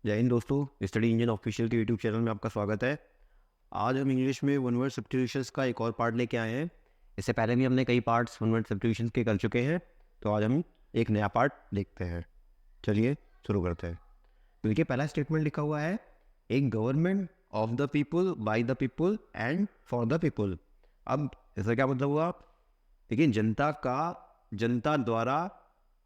जय हिंद दोस्तों, study engine official के यूट्यूब चैनल में आपका स्वागत है। आज हम इंग्लिश में वन वर्ड सब्स्टिट्यूशंस का एक और पार्ट लेके आए हैं। इससे पहले भी हमने कई पार्ट्स वन वर्ड सब्स्टिट्यूशंस के कर चुके हैं, तो आज हम एक नया पार्ट देखते हैं। चलिए शुरू करते हैं। तो देखिए, पहला स्टेटमेंट लिखा हुआ है, एक government of the people, by the people and for the people. अब इसका क्या मतलब हुआ? देखिए, जनता का, जनता द्वारा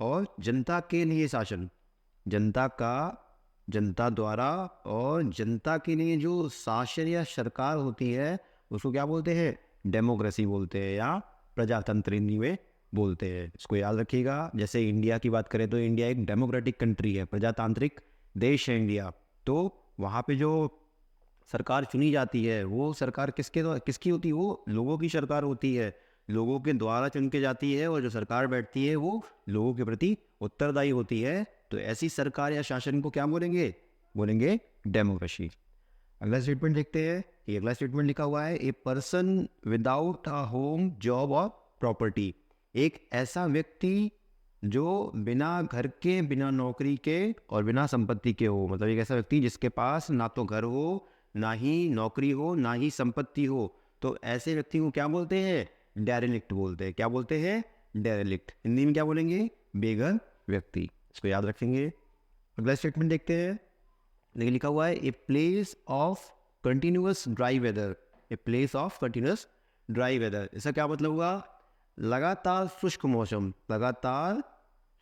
और जनता के लिए शासन। जनता का, जनता द्वारा और जनता के लिए जो शासन या सरकार होती है उसको क्या बोलते हैं? डेमोक्रेसी बोलते हैं या प्रजातंत्र हिंदी में बोलते हैं। इसको याद रखिएगा। जैसे इंडिया की बात करें तो इंडिया एक डेमोक्रेटिक कंट्री है, प्रजातांत्रिक देश है इंडिया। तो वहाँ पे जो सरकार चुनी जाती है वो सरकार किसकी होती है? वो लोगों की सरकार होती है, लोगों के द्वारा चुन के जाती है, और जो सरकार बैठती है वो लोगों के प्रति उत्तरदायी होती है। तो ऐसी सरकार या शासन को क्या बोलेंगे? बोलेंगे डेमोक्रेसी। अगला स्टेटमेंट देखते हैं। ये अगला स्टेटमेंट लिखा हुआ है, a person without a home, job और प्रॉपर्टी। एक ऐसा व्यक्ति जो बिना घर के, बिना नौकरी के और बिना संपत्ति के हो। मतलब एक ऐसा व्यक्ति जिसके पास ना तो घर हो, ना ही नौकरी हो, ना ही संपत्ति हो। तो ऐसे व्यक्ति को क्या बोलते हैं? डेरेलिक्ट बोलते हैं। क्या बोलते हैं? डेरेलिक्ट। हिंदी में क्या बोलेंगे? बेघर व्यक्ति। इसको याद रखेंगे। अगला स्टेटमेंट देखते हैं। देखिए, लिखा हुआ है, a place of continuous dry weather. A place of continuous dry weather, इसका क्या मतलब हुआ? लगातार शुष्क मौसम, लगातार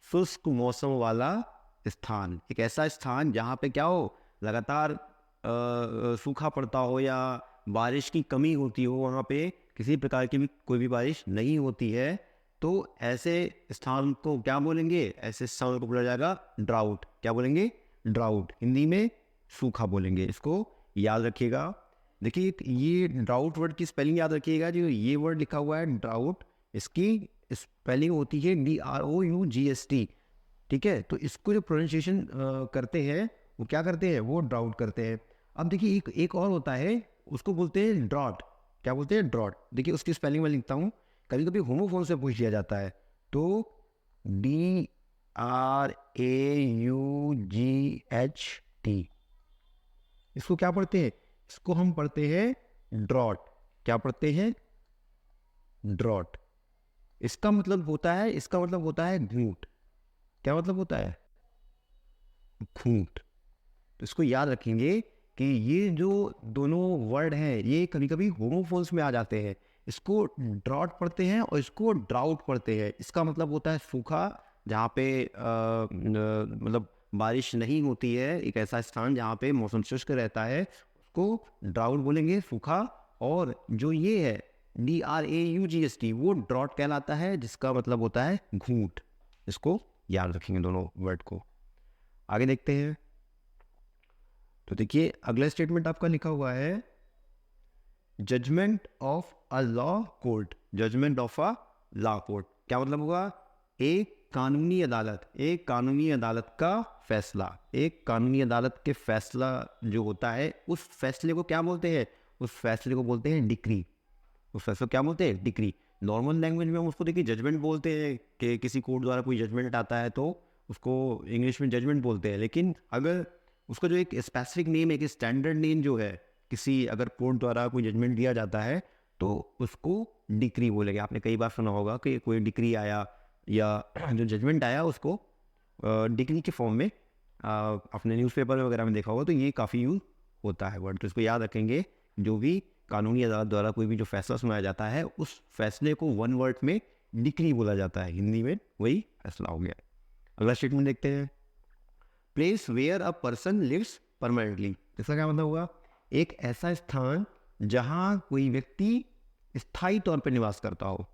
शुष्क मौसम वाला स्थान। एक ऐसा स्थान जहाँ पे क्या हो? लगातार सूखा पड़ता हो या बारिश की कमी होती हो, वहाँ पे किसी प्रकार की भी कोई भी बारिश नहीं होती है। तो ऐसे स्थान को क्या बोलेंगे? ऐसे स्थान को बोला जाएगा ड्राउट। क्या बोलेंगे? ड्राउट। हिंदी में सूखा बोलेंगे। इसको याद रखिएगा। देखिए, ये ड्राउट वर्ड की स्पेलिंग याद रखिएगा। जो ये वर्ड लिखा हुआ है ड्राउट, इसकी स्पेलिंग होती है DROUGST। ठीक है, तो इसको जो प्रोनाउंसिएशन करते हैं वो क्या करते हैं? वो ड्राउट करते हैं। अब देखिए, एक और होता है, उसको बोलते हैं ड्रॉट। क्या बोलते हैं? ड्रॉट। देखिए, उसकी स्पेलिंग में लिखता हूँ। कभी कभी होमोफोन से पूछ लिया जाता है, तो DRAUGHT। इसको क्या पढ़ते हैं? इसको हम पढ़ते हैं ड्रॉट। क्या पढ़ते हैं? ड्रॉट। इसका मतलब होता है, इसका मतलब होता है घूंट। क्या मतलब होता है? घूंट। तो इसको याद रखेंगे कि ये जो दोनों वर्ड हैं ये कभी कभी होमोफोन्स में आ जाते हैं। इसको ड्रॉट पढ़ते हैं और इसको ड्राउट पढ़ते हैं। इसका मतलब होता है सूखा, जहाँ पे मतलब बारिश नहीं होती है। एक ऐसा स्थान जहाँ पे मौसम शुष्क रहता है, उसको ड्राउट बोलेंगे, सूखा। और जो ये है DRAUGST, वो ड्रॉट कहलाता है, जिसका मतलब होता है घूंट। इसको याद रखेंगे दोनों वर्ड को। आगे देखते हैं। तो देखिए, अगला स्टेटमेंट आपका लिखा हुआ है, judgement of a law court. Judgement of a law court क्या मतलब हुआ? एक कानूनी अदालत, एक कानूनी अदालत का फैसला। एक कानूनी अदालत के फैसला जो होता है, उस फैसले को क्या बोलते हैं? उस फैसले को बोलते हैं डिक्री। उस फैसले को क्या बोलते हैं? डिक्री। नॉर्मल लैंग्वेज में हम उसको देखिए जजमेंट बोलते हैं, कि किसी कोर्ट द्वारा कोई जजमेंट आता है तो उसको इंग्लिश में जजमेंट बोलते हैं। लेकिन अगर उसका जो एक स्पेसिफिक नेम है, कि स्टैंडर्ड नेम जो है, किसी अगर कोर्ट द्वारा कोई जजमेंट दिया जाता है तो उसको डिक्री बोलेंगे। आपने कई बार सुना होगा कि कोई डिक्री आया या जो जजमेंट आया उसको डिक्री के फॉर्म में अपने न्यूज़पेपर वगैरह में देखा होगा। तो ये काफ़ी यूज होता है वर्ड। तो इसको याद रखेंगे, जो भी कानूनी अदालत द्वारा कोई भी जो फैसला सुनाया जाता है, उस फैसले को वन वर्ड में डिक्री बोला जाता है। हिंदी में वही फैसला हो गया। अगला स्टेटमेंट देखते हैं, place where a person lives permanently. इसका क्या मतलब हुआ? एक ऐसा स्थान जहाँ कोई व्यक्ति स्थायी तौर पर निवास करता हो।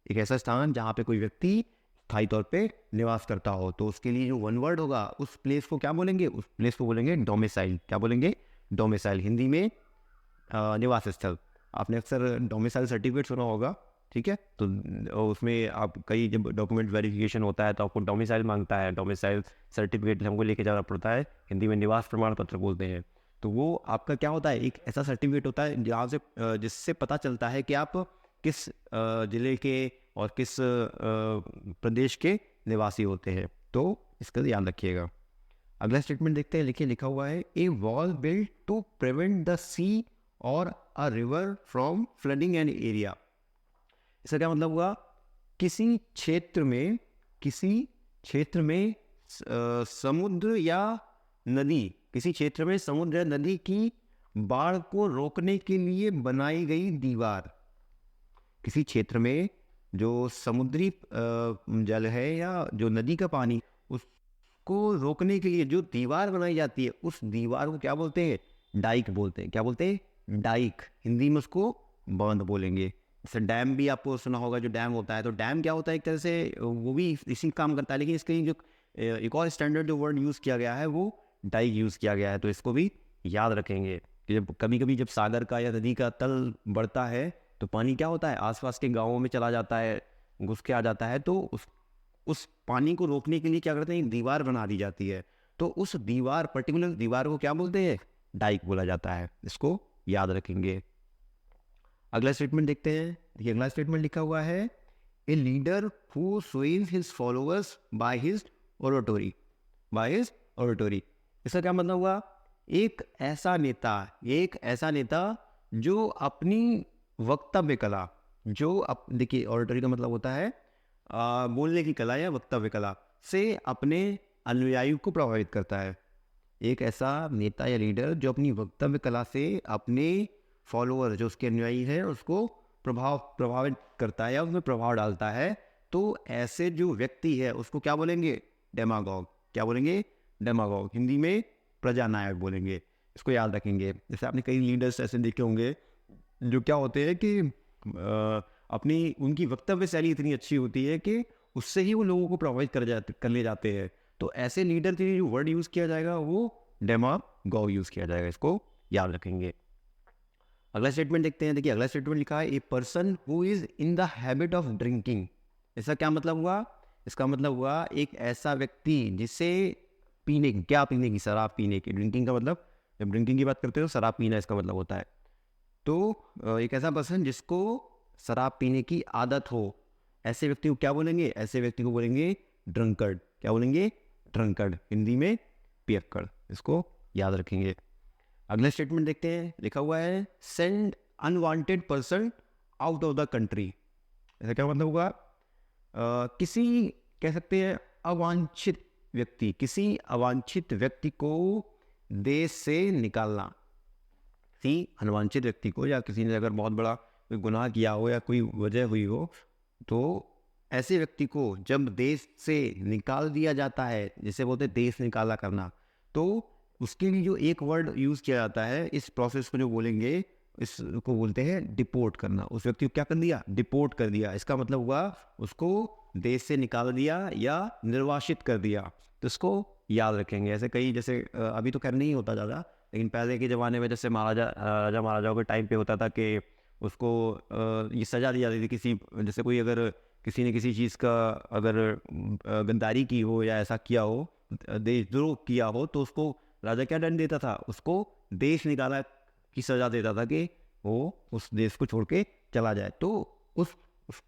एक ऐसा स्थान जहाँ पे कोई व्यक्ति स्थायी तौर पे निवास करता हो। तो उसके लिए जो वन वर्ड होगा, उस प्लेस को क्या बोलेंगे? उस प्लेस को बोलेंगे डोमिसाइल। क्या बोलेंगे? डोमिसाइल। हिंदी में निवास स्थल। आपने अक्सर डोमिसाइल सर्टिफिकेट सुना होगा। ठीक है, तो उसमें आप कई जब डॉक्यूमेंट वेरिफिकेशन होता है तो आपको डोमिसाइल मांगता है। डोमिसाइल सर्टिफिकेट हमको लेके जाना पड़ता है। हिंदी में निवास प्रमाण पत्र बोलते हैं। तो वो आपका क्या होता है? एक ऐसा सर्टिफिकेट होता है जहाँ से जिससे पता चलता है कि आप किस जिले के और किस प्रदेश के निवासी होते हैं। तो इसका ध्यान रखिएगा। अगला स्टेटमेंट देखते हैं, लिखिए लिखा हुआ है a wall built to prevent the sea or a river from flooding an area. इसका क्या मतलब हुआ? किसी क्षेत्र में समुद्र या नदी, किसी क्षेत्र में समुद्र या नदी की बाढ़ को रोकने के लिए बनाई गई दीवार। किसी क्षेत्र में जो समुद्री जल है या जो नदी का पानी, उसको रोकने के लिए जो दीवार बनाई जाती है, उस दीवार को क्या बोलते हैं? डाइक बोलते हैं। क्या बोलते हैं? डाइक। हिंदी में उसको बांध बोलेंगे। जैसे डैम भी आपको सुना होगा, जो डैम होता है, तो डैम क्या होता है? एक तरह से वो भी इसी काम करता है, लेकिन इसके लिए जो एक और स्टैंडर्ड जो वर्ड यूज़ किया गया है वो डाइक यूज़ किया गया है। तो इसको भी याद रखेंगे कि जब कभी कभी जब सागर का या नदी का तल बढ़ता है तो पानी क्या होता है? आसपास के गाँवों में चला जाता है, घुस के आ जाता है। तो उस पानी को रोकने के लिए क्या करते हैं? एक दीवार बना दी जाती है। तो उस दीवार, पर्टिकुलर दीवार को क्या बोलते हैं? डाइक बोला जाता है। इसको याद रखेंगे। अगला स्टेटमेंट देखते हैं। देखिए अगला स्टेटमेंट लिखा हुआ है a leader who Suez his followers by his oratory. By his oratory, इसका क्या मतलब हुआ? एक ऐसा नेता जो अपनी वक्तव्य कला, देखिए ओरेटरी का मतलब होता है बोलने की कला या वक्तव्य कला से अपने अनुयायियों को प्रभावित करता है। एक ऐसा नेता या लीडर जो अपनी वक्तव्य कला से अपने फॉलोअर, जो उसके अनुयायी हैं, उसको प्रभावित करता है या उसमें प्रभाव डालता है। तो ऐसे जो व्यक्ति है उसको क्या बोलेंगे? डेमागॉग। क्या बोलेंगे? डेमागॉग। हिंदी में प्रजानायक बोलेंगे। इसको याद रखेंगे। जैसे आपने कई लीडर्स ऐसे देखे होंगे जो क्या होते हैं कि अपनी उनकी वक्तव्य शैली इतनी अच्छी होती है कि उससे ही वो लोगों को प्रभावित कर ले जाते हैं। तो ऐसे लीडर के लिए जो वर्ड यूज़ किया जाएगा वो डेमागॉग यूज़ किया जाएगा। इसको याद रखेंगे। अगला स्टेटमेंट देखते हैं। देखिए अगला स्टेटमेंट लिखा है a person who is in the habit of drinking. इसका क्या मतलब हुआ? इसका मतलब हुआ एक ऐसा व्यक्ति जिसे पीने की, शराब पीने की। ड्रिंकिंग का मतलब, जब ड्रिंकिंग की बात करते हो शराब पीना इसका मतलब होता है। तो एक ऐसा पर्सन जिसको शराब पीने की आदत हो, ऐसे व्यक्ति को क्या बोलेंगे? ऐसे व्यक्ति को बोलेंगे ड्रंकर्ड। क्या बोलेंगे? ड्रंकर्ड। हिंदी में पियक्कड़। इसको याद रखेंगे। अगला स्टेटमेंट देखते हैं। लिखा हुआ है send unwanted person out of the country. ऐसा क्या मतलब हुआ? किसी, कह सकते हैं अवांछित व्यक्ति, किसी अवांछित व्यक्ति को देश से निकालना। किसी अनवांछित व्यक्ति को, या किसी ने अगर बहुत बड़ा कोई गुनाह किया हो या कोई वजह हुई हो, तो ऐसे व्यक्ति को जब देश से निकाल दिया जाता है, जिसे बोलते हैं देश निकाला करना, तो उसके लिए जो एक वर्ड यूज़ किया जाता है, इस प्रोसेस को जो बोलेंगे, इसको बोलते हैं डिपोर्ट करना। उस व्यक्ति को क्या कर दिया? डिपोर्ट कर दिया। इसका मतलब हुआ उसको देश से निकाल दिया या निर्वासित कर दिया। तो इसको याद रखेंगे। ऐसे कई, जैसे अभी तो खैर नहीं होता ज़्यादा, लेकिन पहले के ज़माने में जैसे राजा महाराजाओं के टाइम पे होता था कि उसको ये सज़ा दी जाती थी। किसी, जैसे कोई अगर किसी ने किसी चीज़ का अगर गद्दारी की हो या ऐसा किया हो, देशद्रोह किया हो, तो उसको राजा क्या दंड देता था? उसको देश निकाला की सज़ा देता था कि वो उस देश को छोड़ के चला जाए। तो उस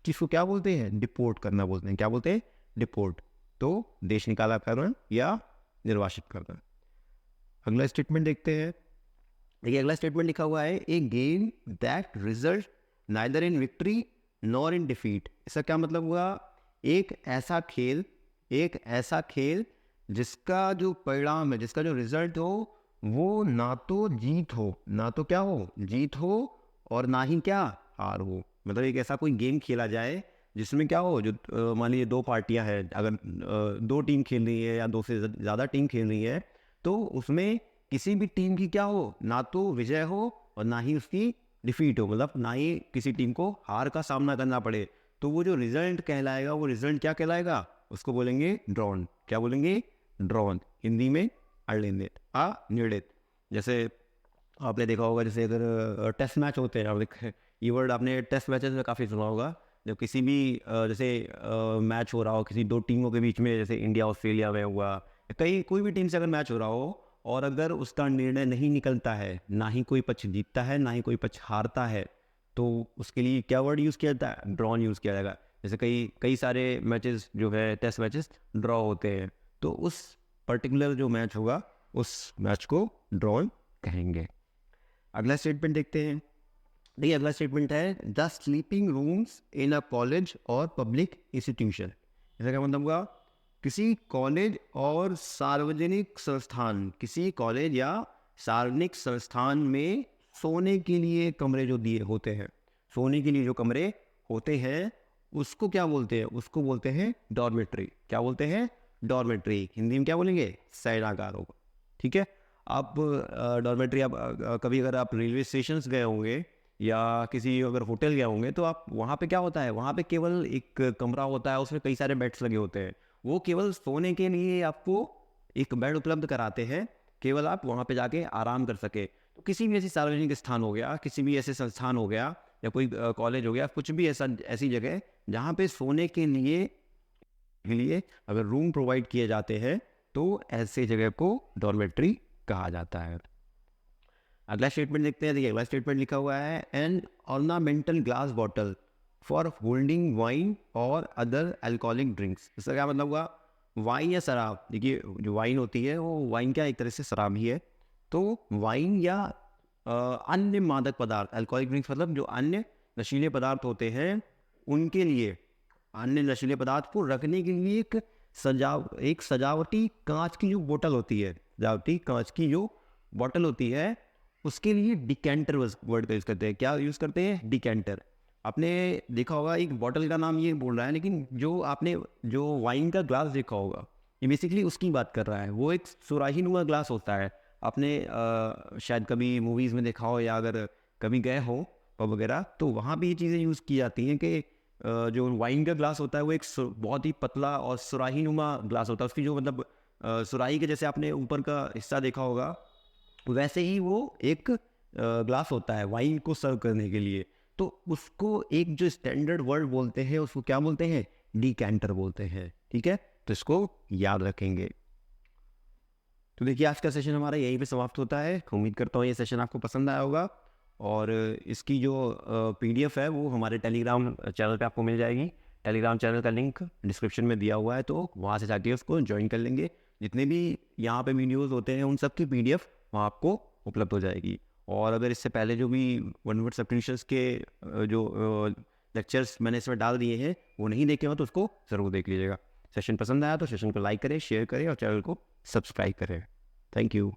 चीज़ को क्या बोलते हैं? डिपोर्ट करना बोलते हैं। क्या बोलते हैं? डिपोर्ट। तो देश निकाला करना या निर्वासित करना। अगला स्टेटमेंट देखते हैं। देखिए अगला स्टेटमेंट लिखा हुआ है a game that result neither in victory nor in defeat. इसका क्या मतलब हुआ? एक ऐसा खेल जिसका जो परिणाम है, जिसका जो रिजल्ट हो, वो ना तो जीत हो, ना तो क्या हो? जीत हो, और ना ही क्या? हार हो। मतलब एक ऐसा कोई गेम खेला जाए जिसमें क्या हो, जो मान लीजिए दो पार्टियां हैं, अगर दो टीम खेल रही है या दो से ज़्यादा टीम खेल रही है, तो उसमें किसी भी टीम की क्या हो? ना तो विजय हो और ना ही उसकी डिफीट हो, मतलब ना ही किसी टीम को हार का सामना करना पड़े। तो वो जो रिजल्ट कहलाएगा, वो रिजल्ट क्या कहलाएगा? उसको बोलेंगे ड्रॉन। क्या बोलेंगे? ड्रॉन। हिंदी में निर्णित। जैसे आपने देखा होगा, जैसे अगर टेस्ट मैच होते हैं, आप ये वर्ड आपने टेस्ट मैचेस में काफ़ी सुना होगा। जब किसी भी जैसे मैच हो रहा हो किसी दो टीमों के बीच में, जैसे इंडिया ऑस्ट्रेलिया में हुआ, कोई भी टीम से अगर मैच हो रहा हो और अगर उसका निर्णय नहीं निकलता है, ना ही कोई पक्ष जीतता है ना ही कोई पक्ष हारता है, तो उसके लिए क्या वर्ड यूज़ किया जाता है? ड्रॉन यूज़ किया जाएगा। जैसे कई सारे मैचेस जो है टेस्ट मैचेस ड्रॉ होते हैं, तो उस पर्टिकुलर जो मैच होगा उस मैच को ड्रॉन कहेंगे। अगला स्टेटमेंट देखते हैं। देखिए अगला स्टेटमेंट है the sleeping rooms in a college और पब्लिक इंस्टीट्यूशन। इसका क्या मतलब हुआ? किसी कॉलेज और सार्वजनिक संस्थान, किसी कॉलेज या सार्वजनिक संस्थान में सोने के लिए कमरे जो दिए होते हैं, सोने के लिए जो कमरे होते हैं उसको क्या बोलते हैं? उसको बोलते हैं डॉर्मेट्री। क्या बोलते हैं? डॉर्मेट्री। हिंदी में क्या बोलेंगे? शयनागार होगा। ठीक है। आप डॉर्मेट्री आप कभी अगर आप रेलवे स्टेशन गए होंगे या किसी अगर होटल गए होंगे तो आप वहाँ पे क्या होता है, वहाँ पे केवल एक कमरा होता है, उसमें कई सारे बेड्स लगे होते हैं। वो केवल सोने के लिए आपको एक बेड उपलब्ध कराते हैं, केवल आप वहाँ पे जाके आराम कर सके। तो किसी भी ऐसी सार्वजनिक स्थान हो गया, किसी भी ऐसे संस्थान हो गया या कोई कॉलेज हो गया, कुछ भी ऐसी जगह जहाँ पे सोने के लिए अगर रूम प्रोवाइड किए जाते हैं तो ऐसे जगह को डॉर्मेट्री कहा जाता है। अगला स्टेटमेंट देखते हैं। देखिए अगला स्टेटमेंट लिखा हुआ है an ornamental glass bottle for holding wine और अदर अल्कोहलिक ड्रिंक्स। इसका क्या मतलब हुआ? वाइन या शराब, देखिए जो वाइन होती है वो वाइन क्या एक तरह से शराब ही है। तो वाइन या अन्य मादक पदार्थ, अल्कोहलिक ड्रिंक्स मतलब जो अन्य नशीले पदार्थ होते हैं उनके लिए, अन्य नशीले पदार्थ को रखने के लिए एक सजावटी कांच की जो बोतल होती है, सजावटी कांच की जो बॉटल होती है उसके लिए डिकेंटर वर्ड का यूज़ करते हैं। क्या यूज़ करते हैं? डिकेंटर। आपने देखा होगा एक बॉटल का नाम ये बोल रहा है, लेकिन जो आपने जो वाइन का ग्लास देखा होगा ये बेसिकली उसकी बात कर रहा है। वो एक सुराही नुमा ग्लास होता है। आपने शायद कभी मूवीज़ में देखा हो या अगर कभी गए हो पब वगैरह तो वहाँ भी ये चीज़ें यूज़ की जाती हैं कि जो वाइन का ग्लास होता है वो एक बहुत ही पतला और सुराही नुमा ग्लास होता है। उसकी जो मतलब सुराही के जैसे आपने ऊपर का हिस्सा देखा होगा वैसे ही वो एक ग्लास होता है वाइन को सर्व करने के लिए। तो उसको एक जो स्टैंडर्ड वर्ड बोलते हैं उसको क्या बोलते हैं? डिकैंटर बोलते हैं। ठीक है, तो इसको याद रखेंगे। तो देखिए आज का सेशन हमारा यहीं पे समाप्त होता है। उम्मीद करता हूँ ये सेशन आपको पसंद आया होगा और इसकी जो पीडीएफ है वो हमारे टेलीग्राम चैनल पे आपको मिल जाएगी। टेलीग्राम चैनल का लिंक डिस्क्रिप्शन में दिया हुआ है, तो वहाँ से जाके उसको ज्वाइन कर लेंगे। जितने भी यहाँ पे वीडियोस होते हैं उन सब की पीडीएफ वहाँ आपको उपलब्ध हो जाएगी। और अगर इससे पहले जो भी वन वर्ड सब्स्टिट्यूशंस के जो लेक्चर्स मैंने इसमें डाल दिए हैं वो नहीं देखे हो तो उसको ज़रूर देख लीजिएगा। सेशन पसंद आया तो सेशन को लाइक करें, शेयर करें और चैनल को सब्सक्राइब करें। Thank you.